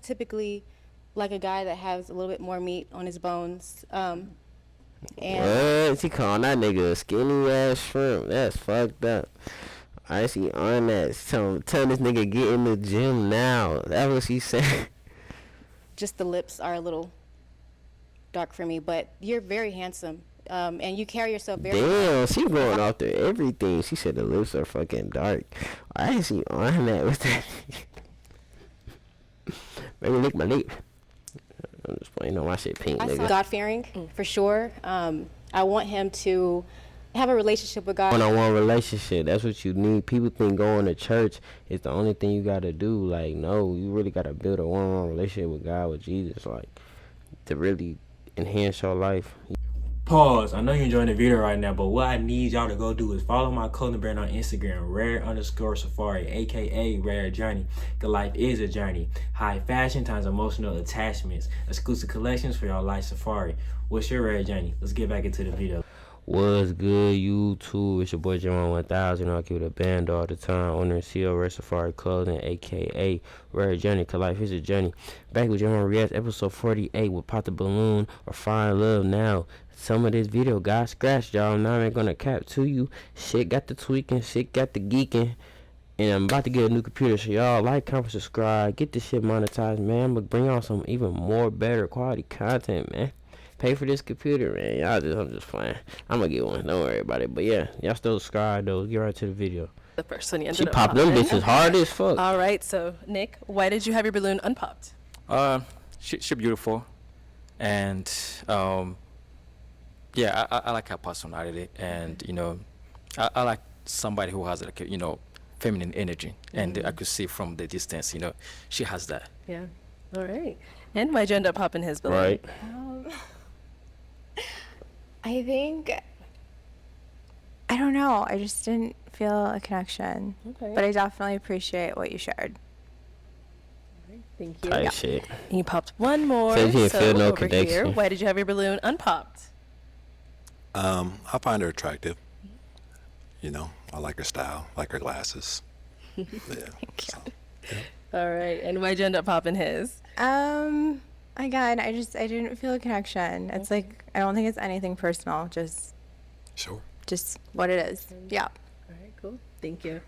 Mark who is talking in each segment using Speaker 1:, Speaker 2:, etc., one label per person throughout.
Speaker 1: typically like a guy that has a little bit more meat on his bones. And
Speaker 2: What? She calling that nigga a skinny ass shrimp. That's fucked up. I see on that. Telling this nigga get in the gym now. That's what she said.
Speaker 1: just the lips are a little dark for me, but you're very handsome. And you carry yourself very
Speaker 2: Damn, she going off there everything. She said the lips are fucking dark. I see on that with that. Maybe lick my lip. I'm just playing on my shit pink, nigga.
Speaker 1: God-fearing, for sure. I want him to have a relationship with God.
Speaker 2: One-on-one relationship, that's what you need. People think going to church is the only thing you gotta do. Like, no, you really gotta build a one-on-one relationship with God, with Jesus, like, to really enhance your life.
Speaker 3: Pause. I know you're enjoying the video right now, but what I need y'all to go do is follow my clothing brand on Instagram, rare_safari, aka Rare Journey. Cause life is a journey. High fashion times emotional attachments. Exclusive collections for your life safari. What's your Rare Journey? Let's get back into the video.
Speaker 2: What's good, YouTube? It's your boy JUAN1000. I keep it a band all the time. Owner and CEO of Rare Safari Clothing, aka Rare Journey. Cause life is a journey. Back with JUAN Reacts, episode 48 with Pop the Balloon or Find Love Now. Some of this video got scratched, y'all. I'm not even gonna cap to you. Shit got the tweaking, shit got the geeking. And I'm about to get a new computer, so y'all like, comment, subscribe, get this shit monetized, man. I'm gonna bring y'all some even more better quality content, man. Pay for this computer, man. I'm just playing. I'm gonna get one. Don't worry about it. But yeah, y'all still subscribe though. Get right to the video.
Speaker 4: The person you ended
Speaker 2: She
Speaker 4: up
Speaker 2: popped them
Speaker 4: popping.
Speaker 2: bitches hard as fuck.
Speaker 4: All right, so Nick, why did you have your balloon unpopped?
Speaker 5: She beautiful, and yeah, I like her personality, and I like somebody who has like feminine energy, and I could see from the distance, she has that.
Speaker 4: Yeah. All right. And why'd you end up popping his balloon?
Speaker 2: Right.
Speaker 6: I think, I don't know. I just didn't feel a connection.
Speaker 4: Okay.
Speaker 6: But I definitely appreciate what you shared.
Speaker 4: Thank you.
Speaker 2: Tight shit.
Speaker 4: And you popped one more.
Speaker 2: Said you didn't feel no
Speaker 4: over
Speaker 2: connection.
Speaker 4: here, why did you have your balloon unpopped?
Speaker 7: I find her attractive. I like her style, like her glasses. Yeah.
Speaker 6: Thank you.
Speaker 4: All right. And why'd you end up popping his?
Speaker 6: Again, I didn't feel a connection. It's like, I don't think it's anything personal. Just what it is. Yeah.
Speaker 4: All right, cool. Thank you.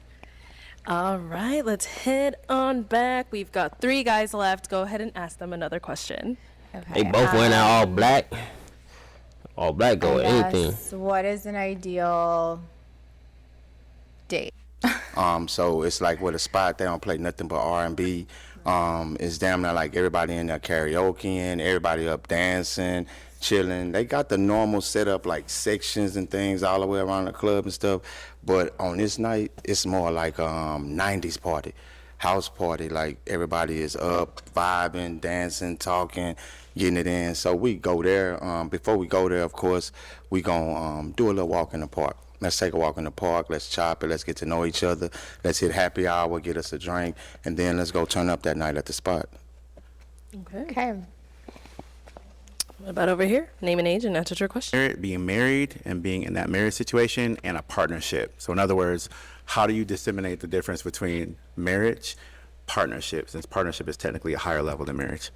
Speaker 4: All right, let's head on back. We've got 3 guys left. Go ahead and ask them another question.
Speaker 6: Okay.
Speaker 2: They both went out all black. All black go with anything.
Speaker 6: What is an ideal date?
Speaker 8: So it's like with a spot, they don't play nothing but R&B. It's damn near like everybody in there karaokeing, everybody up dancing, chilling. They got the normal setup like sections and things all the way around the club and stuff. But on this night, it's more like 90s party, house party. Like everybody is up, vibing, dancing, talking, getting it in. So we go there. Before we go there, of course, we gonna do a little walk in the park. Let's take a walk in the park. Let's chop it. Let's get to know each other. Let's hit happy hour, get us a drink, and then let's go turn up that night at the spot.
Speaker 6: Okay.
Speaker 4: What about over here? Name and age and answer your question.
Speaker 9: Being married and being in that marriage situation and a partnership. So in other words, how do you disseminate the difference between marriage, partnership, since partnership is technically a higher level than marriage?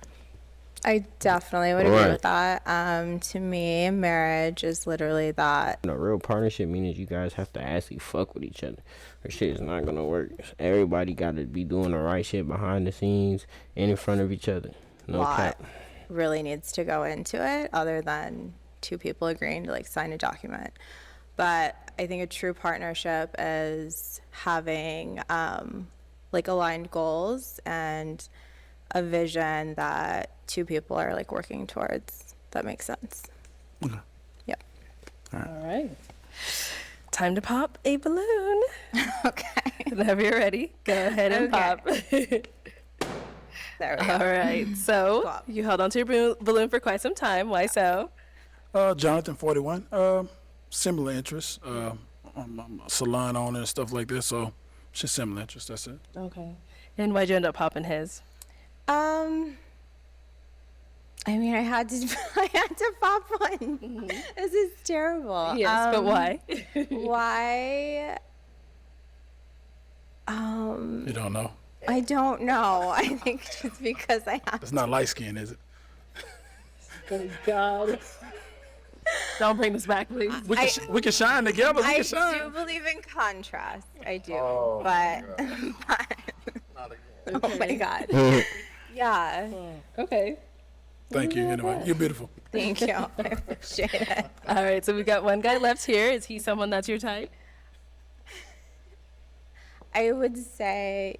Speaker 6: I definitely would agree with that. To me, marriage is literally that.
Speaker 2: A real partnership means you guys have to actually fuck with each other. Or shit is not gonna work. Everybody gotta be doing the right shit behind the scenes and in front of each other. No cap.
Speaker 6: Really needs to go into it other than 2 people agreeing to like sign a document. But I think a true partnership is having like aligned goals and a vision that 2 people are like working towards. That makes sense.
Speaker 9: Okay.
Speaker 6: Yep.
Speaker 9: All
Speaker 4: right. Time to pop a balloon.
Speaker 6: Okay.
Speaker 4: Whenever you're ready, go ahead and pop.
Speaker 6: There we go.
Speaker 4: All right. So you held onto your balloon for quite some time. Why so?
Speaker 10: Jonathan, 41. Similar interests. I'm a salon owner and stuff like this, so just similar interests. That's it.
Speaker 4: Okay. And why'd you end up popping his?
Speaker 6: I mean, I had to pop one. This is terrible.
Speaker 4: Yes, but why?
Speaker 6: Why?
Speaker 10: You don't know?
Speaker 6: I don't know. I think just because I have.
Speaker 10: It's not light skin, is it?
Speaker 4: Thank God. Don't bring this back, please.
Speaker 10: We can shine together. We
Speaker 6: I
Speaker 10: can shine.
Speaker 6: do believe in contrast. I do,
Speaker 10: Oh,
Speaker 6: oh my God. Yeah.
Speaker 4: Okay.
Speaker 10: Thank you. Anyway, you're beautiful.
Speaker 6: Thank you. I appreciate it.
Speaker 4: All right, so we got one guy left here. Is he someone that's your type?
Speaker 6: I would say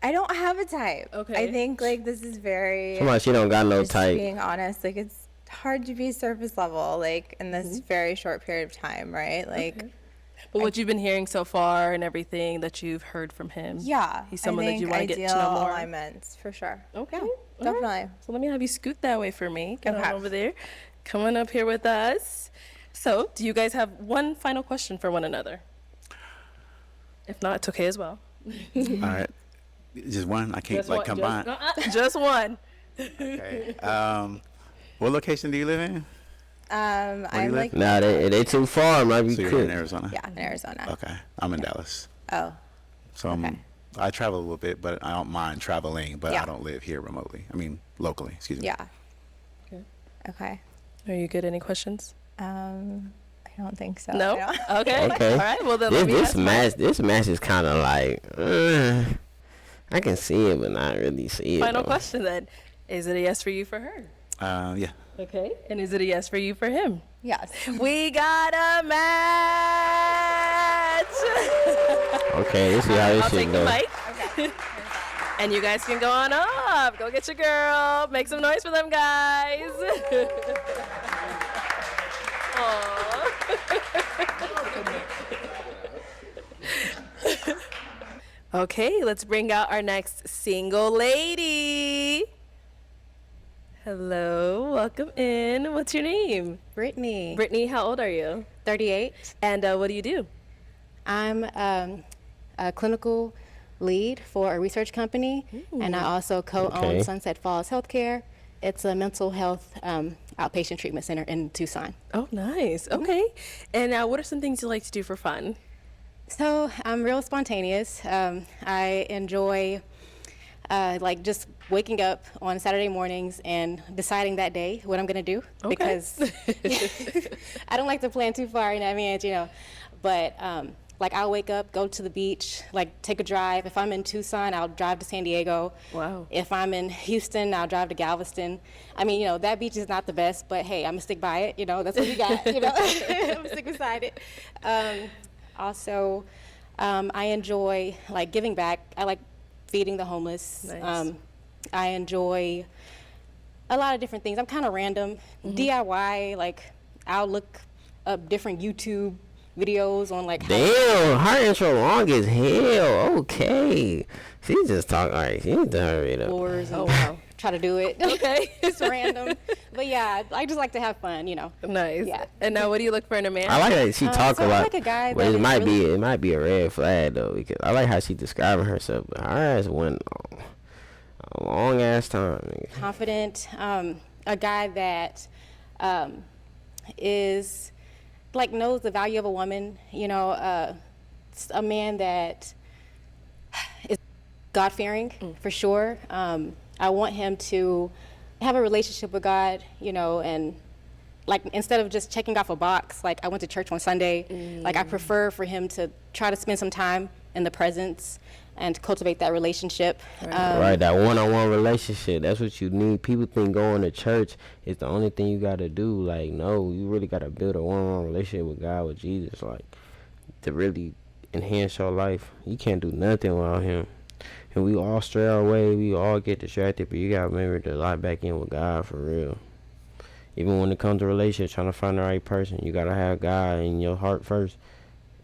Speaker 6: I don't have a type.
Speaker 4: Okay.
Speaker 6: I think like this is very
Speaker 2: Somebody she don't got no
Speaker 6: just
Speaker 2: type.
Speaker 6: being honest, like it's hard to be surface level like in this very short period of time, right? Like
Speaker 4: But what you've been hearing so far and everything that you've heard from him.
Speaker 6: yeah,
Speaker 4: He's someone
Speaker 6: I
Speaker 4: that you
Speaker 6: think
Speaker 4: want to get to
Speaker 6: ideal
Speaker 4: know more.
Speaker 6: alignments for sure.
Speaker 4: Okay.
Speaker 6: Yeah,
Speaker 4: all right.
Speaker 6: definitely.
Speaker 4: So let me have you scoot that way for me. Get on
Speaker 6: Okay.
Speaker 4: over there. Come on up here with us. So, do you guys have one final question for one another? If not, it's okay as well.
Speaker 9: All right. Just one. I can't like combine.
Speaker 4: Just one.
Speaker 9: Okay. What location do you live in?
Speaker 6: I'm
Speaker 9: you
Speaker 6: like
Speaker 2: Nah, they too far. Might be
Speaker 9: So you're in
Speaker 2: cool.
Speaker 9: Arizona.
Speaker 6: yeah, in Arizona.
Speaker 9: Okay. I'm in Dallas.
Speaker 6: Oh,
Speaker 9: So
Speaker 6: Okay.
Speaker 9: I travel a little bit, but I don't mind traveling. But
Speaker 6: Yeah.
Speaker 9: I don't live here remotely. I mean, locally. Excuse me.
Speaker 6: yeah. Okay.
Speaker 4: Are you good? Any questions?
Speaker 6: I don't think so.
Speaker 4: No?
Speaker 6: I don't-
Speaker 4: Okay.
Speaker 2: Okay.
Speaker 4: All right. Well, then let me ask my
Speaker 2: This match is kind of like I can see it, but not really see it.
Speaker 4: final
Speaker 2: though.
Speaker 4: question then. Is it a yes for you for her?
Speaker 9: Yeah.
Speaker 4: Okay. And is it a yes for you for him?
Speaker 6: Yes.
Speaker 4: We got a match!
Speaker 2: Okay, let's see how this
Speaker 4: I'll
Speaker 2: shit
Speaker 4: take the
Speaker 2: goes.
Speaker 4: mic. And you guys can go on up. Go get your girl. Make some noise for them guys. Aw. Okay, let's bring out our next single lady. Hello, welcome in. What's your name?
Speaker 1: Brittany,
Speaker 4: Brittany, how old are you?
Speaker 1: 38.
Speaker 4: And what do you do?
Speaker 1: I'm a clinical lead for a research company, and I also co-own
Speaker 2: Okay.
Speaker 1: Sunset Falls Healthcare. It's a mental health outpatient treatment center in Tucson.
Speaker 4: Oh, nice. Okay. And what are some things you like to do for fun?
Speaker 1: So I'm real spontaneous. I enjoy like just waking up on Saturday mornings and deciding that day what I'm gonna do because I don't like to plan too far in advance, you know. But like I'll wake up, go to the beach, like take a drive. If I'm in Tucson, I'll drive to San Diego.
Speaker 4: Wow.
Speaker 1: If I'm in Houston, I'll drive to Galveston. I mean, you know, that beach is not the best, but hey, I'm gonna stick by it. You know, that's what we got. You know, I'm gonna stick beside it. Also, I enjoy like giving back. I like feeding the homeless.
Speaker 4: Nice.
Speaker 1: I enjoy a lot of different things. I'm kind of random. DIY, like I'll look up different YouTube videos on like how
Speaker 2: Damn, her intro long as hell. Okay, she just talk. All right, she need to hurry it up.
Speaker 1: floors and
Speaker 4: Oh, wow.
Speaker 1: try to do it.
Speaker 4: Okay.
Speaker 1: It's random. But yeah, I just like to have fun, you know.
Speaker 4: Nice.
Speaker 1: Yeah.
Speaker 4: And now what do you look for in a man?
Speaker 2: I like that she talk
Speaker 1: so
Speaker 2: a
Speaker 1: I
Speaker 2: lot.
Speaker 1: like a guy
Speaker 2: but
Speaker 1: that
Speaker 2: it
Speaker 1: is
Speaker 2: might
Speaker 1: really-
Speaker 2: be a red flag though, because I like how she describing herself. But her ass went a long ass time. Nigga.
Speaker 1: Confident, a guy that is like knows the value of a woman, you know, a man that is God-fearing for sure. I want him to have a relationship with God, you know, and like instead of just checking off a box, like I went to church on Sunday, like I prefer for him to try to spend some time in the presence and cultivate that relationship.
Speaker 2: Right, that one-on-one relationship. That's what you need. People think going to church is the only thing you gotta do. Like, no, you really gotta build a one-on-one relationship with God, with Jesus, like to really enhance your life. You can't do nothing without Him. And we all stray our way. We all get distracted, but you gotta remember to lock back in with God for real. Even when it comes to relationships, trying to find the right person, you gotta have God in your heart first.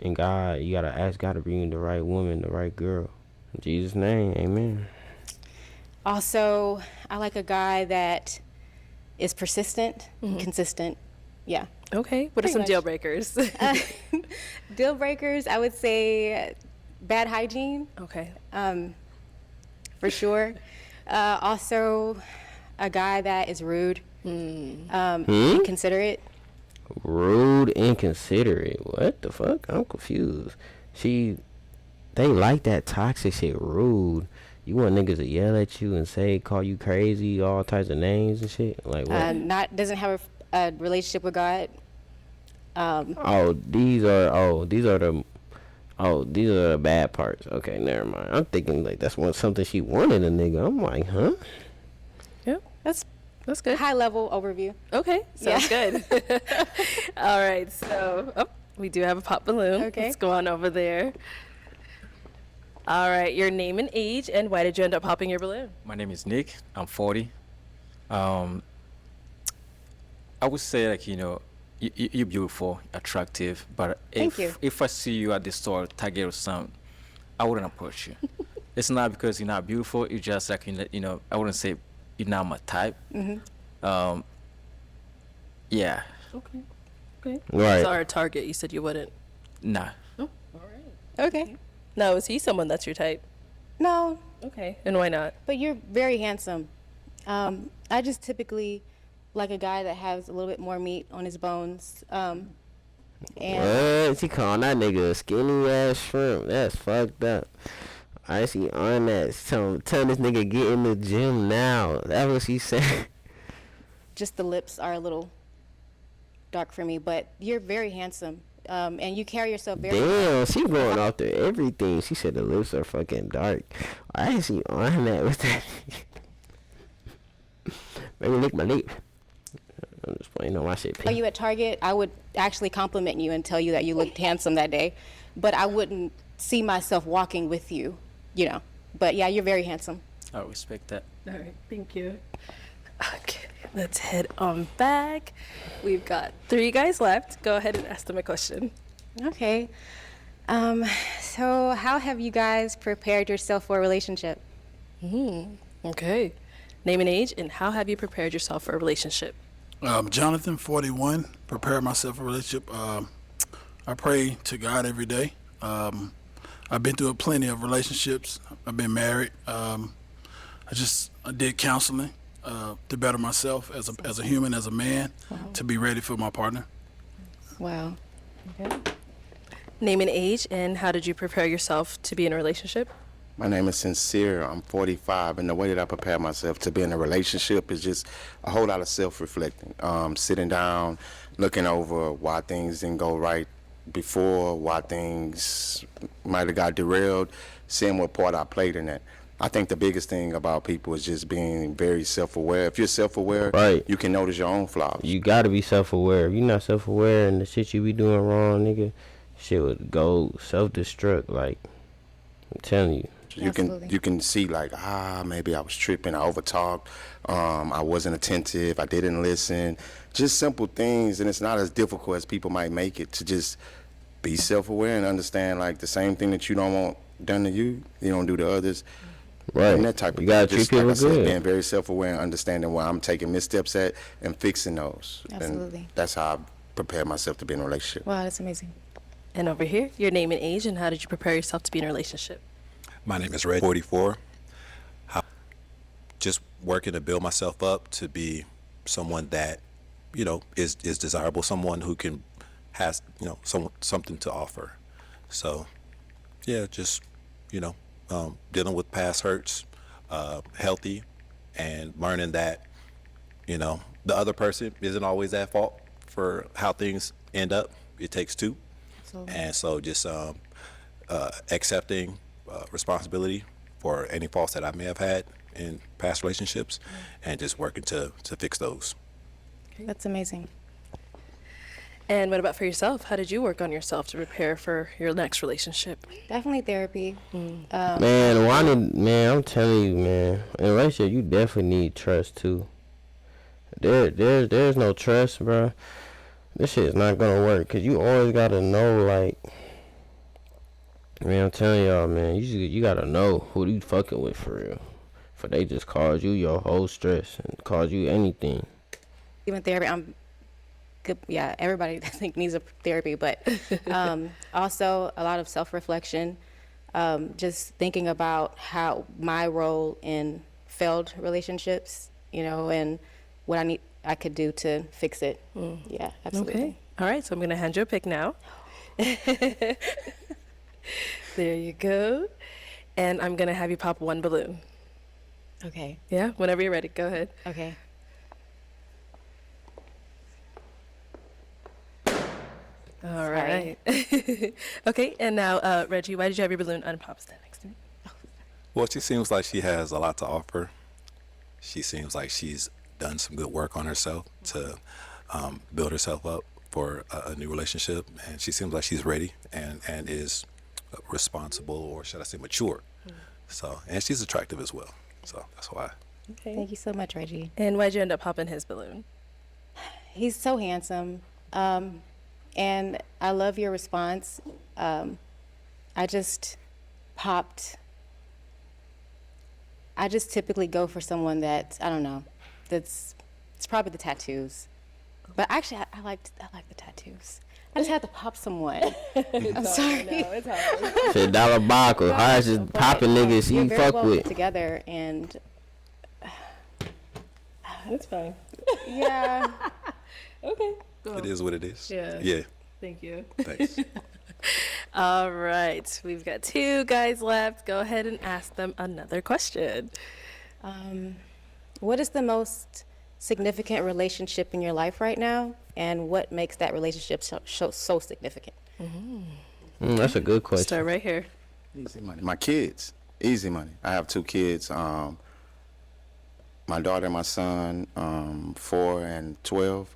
Speaker 2: And God, you gotta ask God to bring you the right woman, the right girl. In Jesus' name, amen.
Speaker 1: Also, I like a guy that is persistent, and consistent. Yeah.
Speaker 4: Okay. What are
Speaker 1: Pretty
Speaker 4: some
Speaker 1: much.
Speaker 4: deal breakers?
Speaker 1: Deal breakers, I would say bad hygiene,
Speaker 4: Okay.
Speaker 1: for sure. Also, a guy that is rude, inconsiderate.
Speaker 2: Rude, inconsiderate. What the fuck? I'm confused. She They like that toxic shit, rude. You want niggas to yell at you and say, call you crazy, all types of names and shit? Like what?
Speaker 1: Doesn't have a relationship with God.
Speaker 2: These are the bad parts. Okay, never mind. I'm thinking like that's something she wanted a nigga. I'm like, huh?
Speaker 4: Yeah, that's good.
Speaker 1: High level overview.
Speaker 4: Okay, sounds good. All right, so we do have a pop balloon.
Speaker 1: Okay.
Speaker 4: Let's go on over there. All right, your name and age, and why did you end up popping your balloon?
Speaker 5: My name is Nick. I'm 40. I would say, like, you're beautiful, attractive, but
Speaker 1: Thank you.
Speaker 5: if I see you at the store, Target or something, I wouldn't approach you. It's not because you're not beautiful. It's just like, I wouldn't say you're not my type.
Speaker 1: Mm-hmm.
Speaker 5: Yeah.
Speaker 4: Okay. Okay.
Speaker 2: Right.
Speaker 4: So our target, you said you wouldn't.
Speaker 5: Nah.
Speaker 4: Oh, all right.
Speaker 1: Okay.
Speaker 4: Now, is he someone that's your type?
Speaker 1: No,
Speaker 4: Okay. And why not?
Speaker 1: but you're very handsome. I just typically like a guy that has a little bit more meat on his bones. And
Speaker 2: What? She calling that nigga a skinny ass shrimp. That's fucked up. I see on that. Tell this nigga get in the gym now. That's what she said.
Speaker 1: just the lips are a little dark for me, but you're very handsome. And you carry yourself very
Speaker 2: Damn, she going off to everything. She said the lips are fucking dark. I see on that with that. Maybe lick my lip. I'm just playing on my shit.
Speaker 1: Are you at Target? I would actually compliment you and tell you that you looked handsome that day, but I wouldn't see myself walking with you, But yeah, you're very handsome.
Speaker 5: I respect that.
Speaker 4: All right. Thank you. Okay. Let's head on back. We've got 3 guys left. Go ahead and ask them a question.
Speaker 1: Okay. So how have you guys prepared yourself for a relationship?
Speaker 4: Okay. Name and age, and how have you prepared yourself for a relationship?
Speaker 10: Jonathan, 41. Prepare myself for a relationship. I pray to God every day. I've been through plenty of relationships. I've been married. I did counseling to better myself as a human, as a man, to be ready for my partner.
Speaker 1: Wow.
Speaker 4: Okay. Name and age, and how did you prepare yourself to be in a relationship?
Speaker 8: My name is Sincere. I'm 45, and the way that I prepare myself to be in a relationship is just a whole lot of self-reflecting. Sitting down, looking over why things didn't go right before, why things might have got derailed, seeing what part I played in that. I think the biggest thing about people is just being very self-aware. If you're self-aware,
Speaker 2: Right.
Speaker 8: you can notice your own flaws.
Speaker 2: You gotta be self-aware. If you're not self-aware and the shit you be doing wrong, nigga, shit would go self-destruct. Like, I'm telling you.
Speaker 1: Absolutely.
Speaker 8: You can see like, maybe I was tripping, I overtalked, I wasn't attentive, I didn't listen. Just simple things, and it's not as difficult as people might make it to just be self-aware and understand like the same thing that you don't want done to you, you don't do to others.
Speaker 2: Right.
Speaker 8: And that type of
Speaker 2: You gotta
Speaker 8: thing. Just
Speaker 2: treat
Speaker 8: like I
Speaker 2: people
Speaker 8: said,
Speaker 2: good.
Speaker 8: being very self-aware and understanding where I'm taking missteps at and fixing those.
Speaker 1: Absolutely.
Speaker 8: And that's how I prepare myself to be in a relationship.
Speaker 1: Wow, that's amazing.
Speaker 4: And over here, your name and age, and how did you prepare yourself to be in a relationship?
Speaker 7: My name is Red, 44. Just working to build myself up to be someone that, is desirable, someone who has, something to offer. So, yeah, just, dealing with past hurts, healthy, and learning that, the other person isn't always at fault for how things end up. It takes two.
Speaker 1: Absolutely.
Speaker 7: And so just accepting responsibility for any faults that I may have had in past relationships, and just working to fix those.
Speaker 1: That's amazing.
Speaker 4: And what about for yourself? How did you work on yourself to prepare for your next relationship?
Speaker 1: Definitely therapy.
Speaker 2: Man, I'm telling you, man, in a relationship, you definitely need trust, too. There's no trust, bro. This shit is not gonna work, because you always gotta know, like, man, I'm telling y'all, man, you gotta know who you fucking with for real. For they just cause you your whole stress and cause you anything.
Speaker 1: Even therapy, I'm good. Yeah, everybody I think needs a therapy, but also a lot of self-reflection. Just thinking about how my role in failed relationships, and what I could do to fix it. Yeah, absolutely.
Speaker 4: Okay. All right, so I'm going to hand you a pick now. There you go. And I'm going to have you pop one balloon.
Speaker 1: Okay.
Speaker 4: Yeah, whenever you're ready. Go ahead.
Speaker 1: Okay.
Speaker 4: All right. Okay, and now, Reggie, why did you have your balloon unpop? Stand next to me.
Speaker 7: Well, she seems like she has a lot to offer. She seems like she's done some good work on herself to build herself up for a new relationship, and she seems like she's ready and is responsible, or should I say mature. So, and she's attractive as well. So that's why.
Speaker 4: Okay.
Speaker 1: Thank you so much, Reggie.
Speaker 4: And why'd you end up popping his balloon?
Speaker 1: He's so handsome. And I love your response. I just typically go for someone that, I don't know, it's probably the tattoos. But actually, I like the tattoos. I just have to pop someone. I'm sorry.
Speaker 4: No, it's hard.
Speaker 2: Shit, dollar buckle. Hard just popping niggas
Speaker 1: You're
Speaker 2: he
Speaker 1: very
Speaker 2: fuck
Speaker 1: well
Speaker 2: with.
Speaker 1: put together, and
Speaker 4: It's fine.
Speaker 1: yeah.
Speaker 4: Okay.
Speaker 7: It is what it is.
Speaker 4: Yeah.
Speaker 7: Yeah.
Speaker 4: Thank you.
Speaker 7: Thanks.
Speaker 4: All right. We've got 2 guys left. Go ahead and ask them another question.
Speaker 1: What is the most significant relationship in your life right now, and what makes that relationship so significant?
Speaker 2: That's a good question.
Speaker 4: Start right here.
Speaker 8: Easy money. My kids, easy money. I have 2 kids. My daughter and my son, 4 and 12,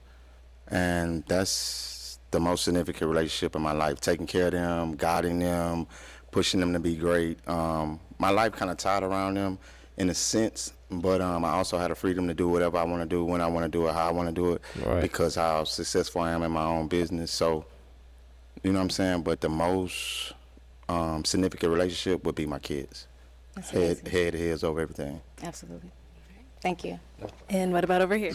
Speaker 8: and that's the most significant relationship in my life. Taking care of them, guiding them, pushing them to be great. My life kind of tied around them in a sense, but I also had the freedom to do whatever I want to do, when I want to do it, how I want to do it,
Speaker 2: Right.
Speaker 8: because how successful I am in my own business. So, you know what I'm saying? But the most significant relationship would be my kids.
Speaker 1: That's
Speaker 8: Head
Speaker 1: amazing.
Speaker 8: to heads over everything.
Speaker 1: Absolutely. Thank you.
Speaker 4: And what about over here?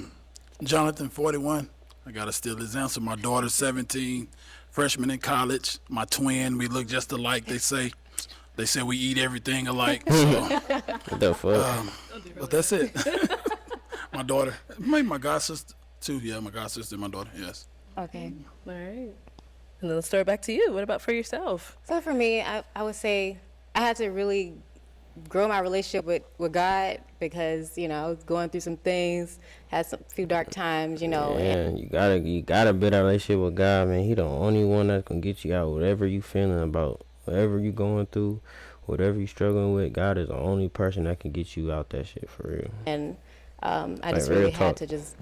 Speaker 10: Jonathan, 41. I gotta steal his answer. My daughter's 17, freshman in college. My twin, we look just alike. They say we eat everything alike. So,
Speaker 2: What the fuck?
Speaker 10: but that's it. My daughter, maybe my god sister too. Yeah, my god sister, my daughter. Yes.
Speaker 1: Okay.
Speaker 4: All right. And then let's throw it back to you. What about for yourself?
Speaker 1: So for me, I would say I had to really grow my relationship with God, because, you know, I was going through some things, had some few dark times, you know. And
Speaker 2: Yeah, you gotta build a relationship with God, man. He the only one that can get you out whatever you feeling about, whatever you going through, whatever you struggling with. God is the only person that can get you out that shit for real.
Speaker 1: I just
Speaker 2: real
Speaker 1: really
Speaker 2: talk.
Speaker 1: had to just,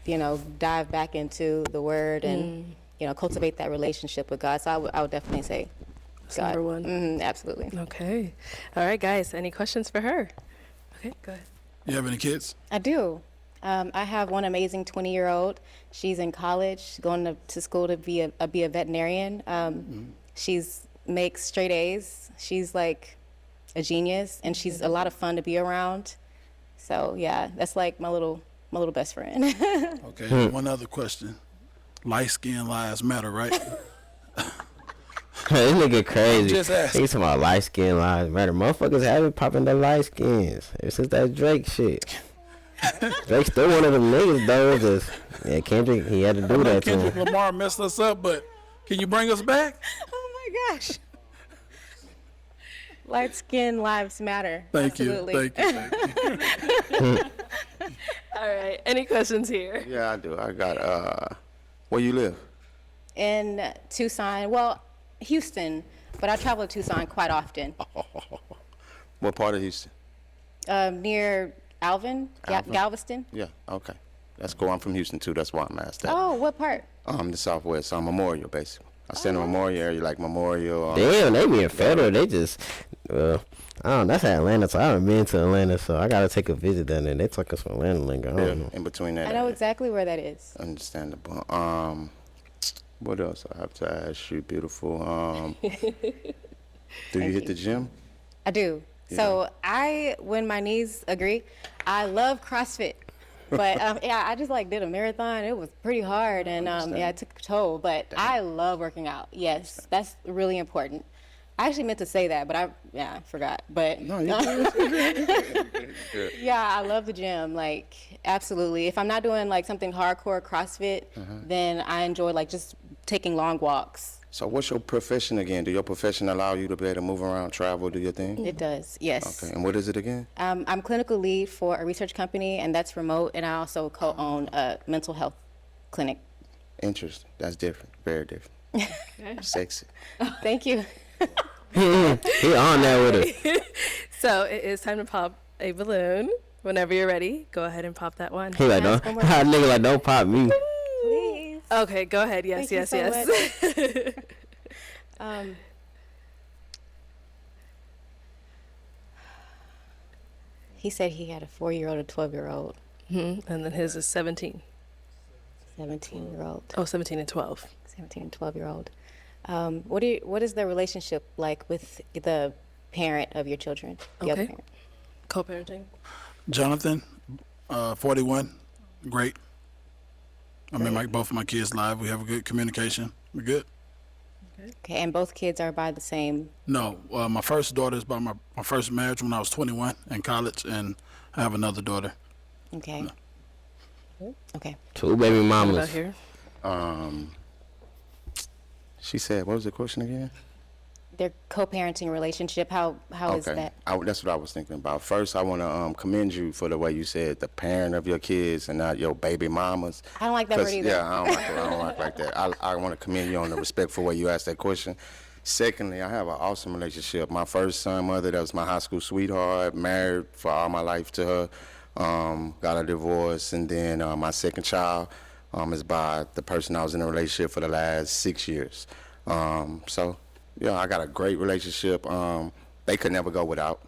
Speaker 1: you know, dive back into the Word and, you know, cultivate that relationship with God. So I would definitely say
Speaker 4: That's
Speaker 1: God.
Speaker 4: number one.
Speaker 1: Absolutely.
Speaker 4: Okay. All right, guys. Any questions for her? Okay, go ahead.
Speaker 10: You have any kids?
Speaker 1: I do. I have one amazing 20-year-old. She's in college, going to school to be a veterinarian. She's makes straight A's. She's like a genius, and she's a lot of fun to be around. So yeah, that's like my little best friend.
Speaker 10: Okay. One other question. Light skin lives matter, right?
Speaker 2: This nigga crazy.
Speaker 10: Just asking.
Speaker 2: He talking about light skin lives matter. Motherfuckers have been popping the light skins ever since that Drake shit. Drake's still one of them niggas though. Just yeah, Kendrick, he had to do that to
Speaker 10: Kendrick
Speaker 2: him.
Speaker 10: Lamar messed us up, but can you bring us back?
Speaker 1: Oh my gosh. Light skin lives matter.
Speaker 10: Thank
Speaker 1: Absolutely.
Speaker 10: you. Thank you.
Speaker 4: All right. Any questions here?
Speaker 8: Yeah, I do. I got, where you live?
Speaker 1: In Tucson, well, Houston, but I travel to Tucson quite often.
Speaker 8: What part of Houston?
Speaker 1: Near Alvin, Galveston.
Speaker 8: Yeah, okay. That's cool. I'm from Houston too. That's why I'm asked that.
Speaker 1: Oh, what part?
Speaker 8: The Southwest. I'm Memorial, basically. I stay in the Memorial area, like Memorial.
Speaker 2: Damn, they being federal. They just, I don't know. That's Atlanta, so I haven't been to Atlanta, so I gotta take a visit down there. They talking some Atlanta lingo. I don't know.
Speaker 8: in between that.
Speaker 1: I know
Speaker 8: area.
Speaker 1: exactly where that is.
Speaker 8: Understandable. What else I have to ask you, beautiful? Do you hit the gym?
Speaker 1: I do. So when my knees agree, I love CrossFit. But yeah, I just like did a marathon. It was pretty hard, and yeah, it took a toll. But I love working out. Yes, that's really important. I actually meant to say that, but I forgot. But
Speaker 8: No, you
Speaker 1: yeah, I love the gym. Like absolutely. If I'm not doing like something hardcore CrossFit, then I enjoy like just taking long walks.
Speaker 8: So what's your profession again? Do your profession allow you to be able to move around, travel, do your thing?
Speaker 1: It does, yes.
Speaker 8: Okay, and what is it again?
Speaker 1: I'm clinical lead for a research company, and that's remote, and I also co-own a mental health clinic.
Speaker 8: Interesting. That's different. Very different. Sexy.
Speaker 1: Thank you.
Speaker 2: He on that with us.
Speaker 4: So it is time to pop a balloon. Whenever you're ready, go ahead and pop that one.
Speaker 2: He like, don't, nigga like, don't pop me.
Speaker 1: Please.
Speaker 4: Okay, go ahead. Yes,
Speaker 1: Thank you
Speaker 4: yes,
Speaker 1: so
Speaker 4: yes.
Speaker 1: He said he had a 4-year-old, a 12-year-old,
Speaker 4: And then his is 17.
Speaker 1: 17-year-old,
Speaker 4: Oh, 17 and 12.
Speaker 1: 17 and 12-year-old. What is the relationship like with the parent of your children? The other
Speaker 4: Okay.
Speaker 1: parent?
Speaker 4: Co-parenting.
Speaker 10: Jonathan, 41, great. I mean, both of my kids live. We have a good communication. We're good.
Speaker 1: Okay, and both kids are by the same.
Speaker 10: No, my first daughter is by my first marriage when I was 21 in college, and I have another daughter.
Speaker 1: Okay. Okay.
Speaker 2: 2 baby
Speaker 4: What about
Speaker 2: mamas.
Speaker 4: here?
Speaker 8: She said, what was the question again?
Speaker 1: Their co-parenting relationship. How is that?
Speaker 8: That's what I was thinking about. First, I want to commend you for the way you said the parent of your kids and not your baby mamas.
Speaker 1: I don't like that word
Speaker 8: 'Cause,
Speaker 1: either.
Speaker 8: Yeah, I don't like that. I want to commend you on the respectful way you asked that question. Secondly, I have an awesome relationship. My first son mother, that was my high school sweetheart, married for all my life to her, got a divorce, and then my second child is by the person I was in a relationship for the last 6 years. So, yeah, I got a great relationship. They could never go without.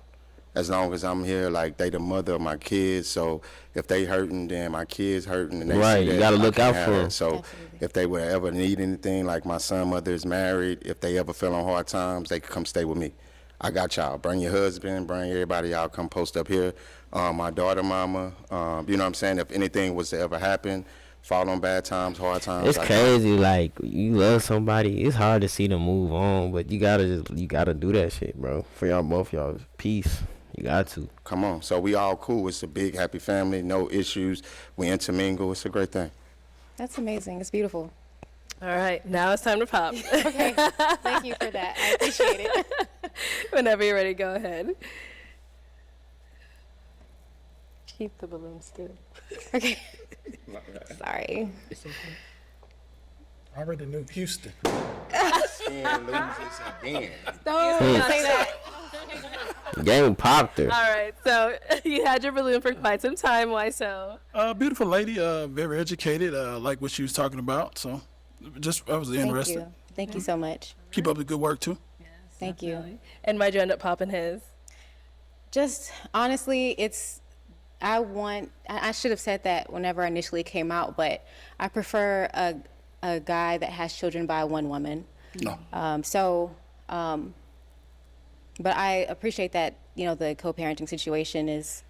Speaker 8: As long as I'm here, like, they the mother of my kids, so if they hurting, then my kids hurting, and they
Speaker 2: Right,
Speaker 8: see
Speaker 2: you
Speaker 8: that,
Speaker 2: gotta
Speaker 8: I
Speaker 2: look
Speaker 8: can
Speaker 2: out
Speaker 8: have
Speaker 2: for
Speaker 8: it.
Speaker 2: 'em.
Speaker 8: So if they would ever need anything, like my son mother is married, if they ever feel on hard times, they could come stay with me. I got y'all. Bring your husband, bring everybody. Y'all come post up here. My daughter mama, you know what I'm saying? If anything was to ever happen, fall on bad times, hard times.
Speaker 2: It's crazy. Like, you love somebody, it's hard to see them move on, but you gotta do that shit, bro. For y'all, both y'all, peace. You got to.
Speaker 8: Come on. So we all cool. It's a big, happy family. No issues. We intermingle. It's a great thing.
Speaker 1: That's amazing. It's beautiful.
Speaker 4: All right, now it's time to pop.
Speaker 1: Okay. Thank you for that. I appreciate it.
Speaker 4: Whenever you're ready, go ahead. Keep the balloon still.
Speaker 1: Okay. Sorry.
Speaker 10: I already knew Houston.
Speaker 1: Don't say that.
Speaker 2: Game popped her.
Speaker 4: All right, so you had your balloon for quite some time. Why so?
Speaker 10: Beautiful lady, very educated, like what she was talking about. So, I was
Speaker 1: Thank
Speaker 10: interested.
Speaker 1: you. Thank you so much.
Speaker 10: Keep up the good work too.
Speaker 1: Thank you.
Speaker 4: And why'd you end up popping his?
Speaker 1: Just honestly, I should have said that whenever I initially came out, but I prefer a guy that has children by one woman.
Speaker 10: No.
Speaker 1: But I appreciate that, the co-parenting situation is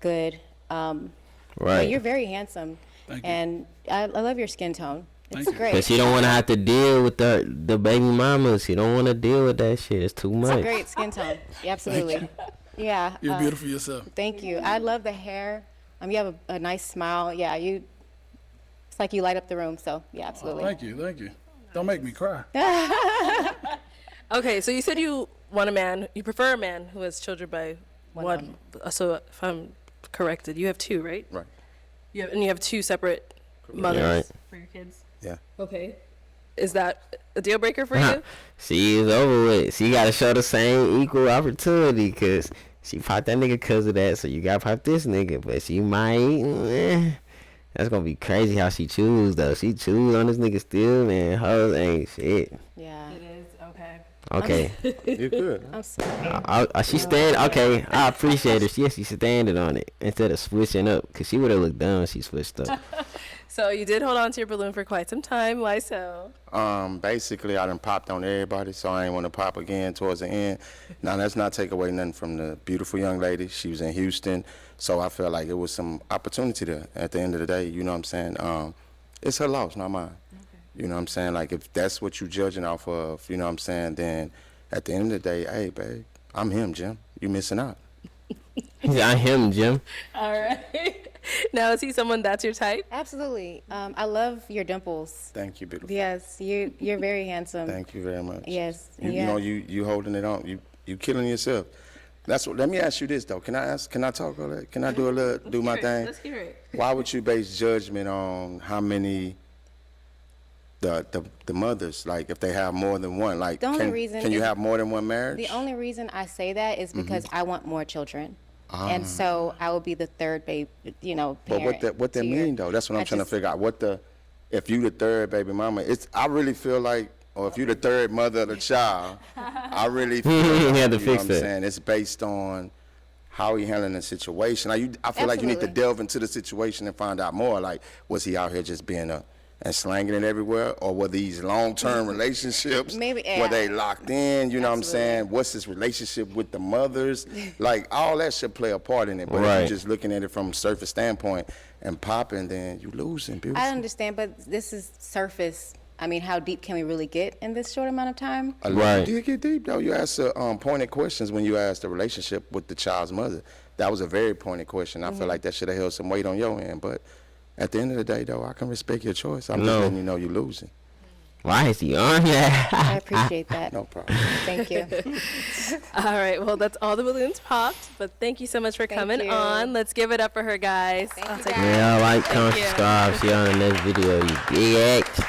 Speaker 1: good. But
Speaker 2: Right.
Speaker 1: you're very handsome.
Speaker 10: Thank you.
Speaker 1: And I love your skin tone. It's
Speaker 10: Thank you.
Speaker 1: great.
Speaker 2: Cause she don't want to have to deal with the baby mamas. She don't want to deal with that shit. It's too
Speaker 1: It's
Speaker 2: much.
Speaker 1: a great skin tone. Yeah, absolutely. Yeah.
Speaker 10: You're beautiful yourself.
Speaker 1: Thank you. I love the hair. You have a nice smile. Yeah, it's like you light up the room. So, yeah, absolutely.
Speaker 10: Thank you. Don't make me cry.
Speaker 4: Okay, so you said you prefer a man who has children by one. So if I'm corrected, you have two, right?
Speaker 8: Right.
Speaker 4: You have two separate mothers
Speaker 2: right.
Speaker 4: for your kids.
Speaker 8: Yeah.
Speaker 4: Okay. Is that a deal breaker for you?
Speaker 2: She is over with. She got to show the same equal opportunity, cause she popped that nigga cause of that. So you got to pop this nigga, but she might. That's gonna be crazy how she choose though. She choose on this nigga still, man. Hoes ain't shit.
Speaker 1: Yeah.
Speaker 4: It is. Okay.
Speaker 2: Okay.
Speaker 8: You're good.
Speaker 1: I'm sorry.
Speaker 2: She stand. Okay, I appreciate her. She standing on it instead of switching up, cause she would have looked dumb. If she switched up.
Speaker 4: So you did hold on to your balloon for quite some time. Why so?
Speaker 8: Basically, I done popped on everybody, so I ain't want to pop again towards the end. Now, let's not take away nothing from the beautiful young lady. She was in Houston, so I felt like it was some opportunity there. At the end of the day, you know what I'm saying? It's her loss, not mine. Okay. You know what I'm saying? Like, if that's what you judging off of, you know what I'm saying, then at the end of the day, hey, babe, I'm him, Jim. You missing out.
Speaker 2: I him, Jim.
Speaker 4: All right. Now, is he someone that's your type?
Speaker 1: Absolutely. I love your dimples.
Speaker 8: Thank you, beautiful.
Speaker 1: Yes, you're very handsome.
Speaker 8: Thank you very much.
Speaker 1: Yes.
Speaker 8: You know, you holding it on. You killing yourself. That's what. Let me ask you this though. Can I talk all that? Can I do my thing?
Speaker 4: Let's hear it.
Speaker 8: Why would you base judgment on how many the mothers, like if they have more than one? Like
Speaker 1: The only reason
Speaker 8: can you
Speaker 1: is-
Speaker 8: have more than one marriage?
Speaker 1: The only reason I say that is because
Speaker 8: Mm-hmm.
Speaker 1: I want more children.
Speaker 8: Ah.
Speaker 1: And so I will be the third baby,
Speaker 8: But
Speaker 1: parent.
Speaker 8: what that
Speaker 1: to your-
Speaker 8: mean though? That's what I'm
Speaker 1: I
Speaker 8: trying to
Speaker 1: just-
Speaker 8: figure out. If you the third baby mama, I really feel like, or if you the third mother of the child, I really feel
Speaker 2: You
Speaker 8: like,
Speaker 2: had to
Speaker 8: know
Speaker 2: fix
Speaker 8: what I'm
Speaker 2: that.
Speaker 8: saying? It's based on how he handling the situation. Like I feel like you need to
Speaker 1: Absolutely.
Speaker 8: delve into the situation and find out more. Like, was he out here just being and slanging it everywhere, or were these long-term relationships?
Speaker 1: Maybe,
Speaker 8: Were they
Speaker 1: yeah.
Speaker 8: locked in? You know what I'm
Speaker 1: Absolutely.
Speaker 8: saying? What's his relationship with the mothers? Like all that should play a part in it. But if
Speaker 2: Right.
Speaker 8: you're just looking at it from a surface standpoint and popping, then you losing, beautiful.
Speaker 1: I understand, but this is surface. I mean, how deep can we really get in this short amount of time?
Speaker 2: Right.
Speaker 8: You did get deep though. You asked pointed questions when you asked the relationship with the child's mother. That was a very pointed question. I feel like that should have held some weight on your end. But at the end of the day, though, I can respect your choice. I'm
Speaker 2: No.
Speaker 8: just letting you know you're losing.
Speaker 2: Why is he on that?
Speaker 1: I appreciate that.
Speaker 8: No problem.
Speaker 1: Thank you.
Speaker 4: All right. Well, that's all the balloons popped. But thank you so much for coming
Speaker 1: you.
Speaker 4: on. Let's give it up for her, guys.
Speaker 1: Thank
Speaker 4: I'll
Speaker 1: you,
Speaker 4: take
Speaker 1: guys.
Speaker 2: Yeah, like, comment,
Speaker 4: you.
Speaker 2: subscribe. See you on the next video, you bitch.